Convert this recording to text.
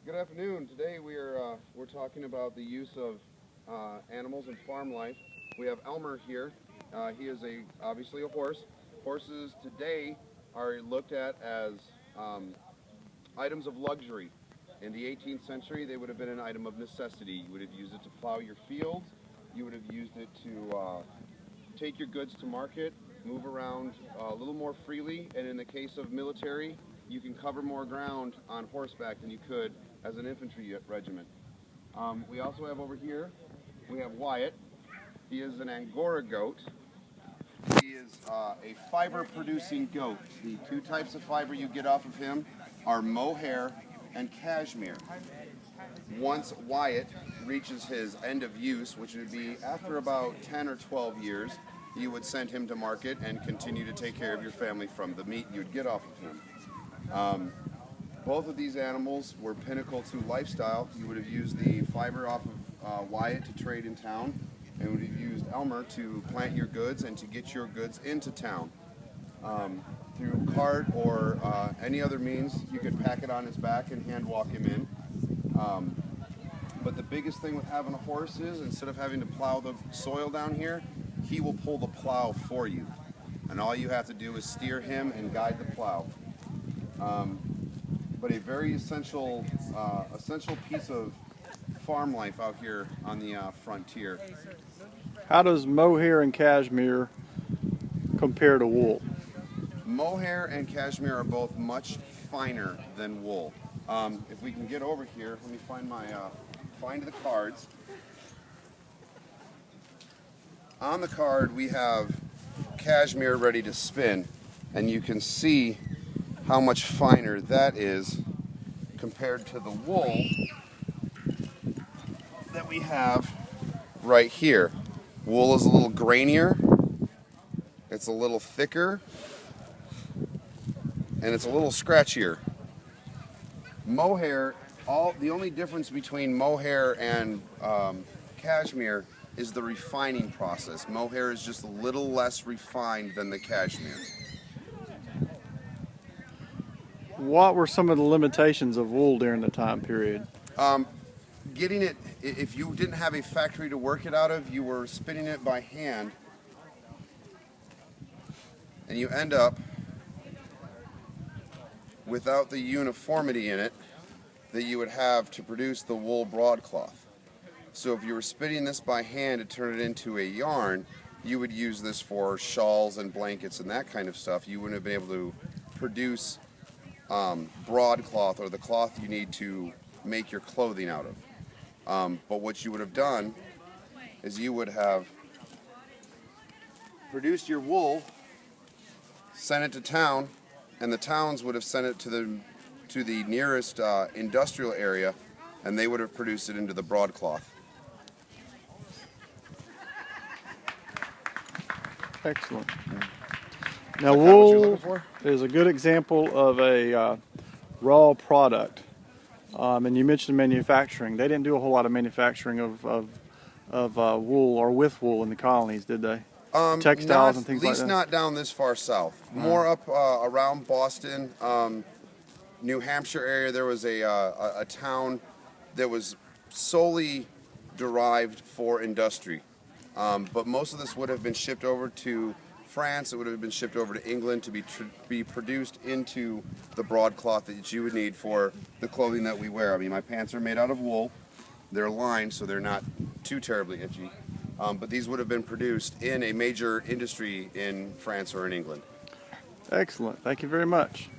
Good afternoon. Today we're talking about the use of animals in farm life. We have Elmer here. He is obviously a horse. Horses today are looked at as items of luxury. In the 18th century, they would have been an item of necessity. You would have used it to plow your fields. You would have used it to take your goods to market, move around a little more freely, and in the case of military, you can cover more ground on horseback than you could as an infantry regiment. We also have over here, we have Wyatt. He is an Angora goat. He is a fiber-producing goat. The two types of fiber you get off of him are mohair and cashmere. Once Wyatt reaches his end of use, which would be after about 10 or 12 years, you would send him to market and continue to take care of your family from the meat you'd get off of him. Both of these animals were pinnacle to lifestyle. You would have used the fiber off of Wyatt to trade in town, and would have used Elmer to plant your goods and to get your goods into town. Through cart or any other means, you could pack it on his back and hand walk him in. But the biggest thing with having a horse is, instead of having to plow the soil down here, he will pull the plow for you. And all you have to do is steer him and guide the plow. But a very essential piece of farm life out here on the frontier. How does mohair and cashmere compare to wool? Mohair and cashmere are both much finer than wool. If we can get over here, let me find the cards. On the card we have cashmere ready to spin, and you can see how much finer that is compared to the wool that we have right here. Wool is a little grainier, it's a little thicker, and it's a little scratchier. Mohair, the only difference between mohair and cashmere is the refining process. Mohair is just a little less refined than the cashmere. What were some of the limitations of wool during the time period? Getting it, if you didn't have a factory to work it out of, you were spinning it by hand, and you end up without the uniformity in it that you would have to produce the wool broadcloth. So if you were spinning this by hand to turn it into a yarn, you would use this for shawls and blankets and that kind of stuff. You wouldn't have been able to produce broadcloth, or the cloth you need to make your clothing out of. But what you would have done is you would have produced your wool, sent it to town, and the towns would have sent it to the nearest industrial area, and they would have produced it into the broadcloth. Excellent. Now, wool is a good example of a raw product. And you mentioned manufacturing. They didn't do a whole lot of manufacturing of wool or with wool in the colonies, did they? Textiles and things like that? At least not down this far south. More up around Boston, New Hampshire area. There was a town that was solely derived for industry. But most of this would have been shipped over to France. It would have been shipped over to England to be produced into the broadcloth that you would need for the clothing that we wear. I mean, my pants are made out of wool. They're lined, so they're not too terribly itchy. But these would have been produced in a major industry in France or in England. Excellent. Thank you very much.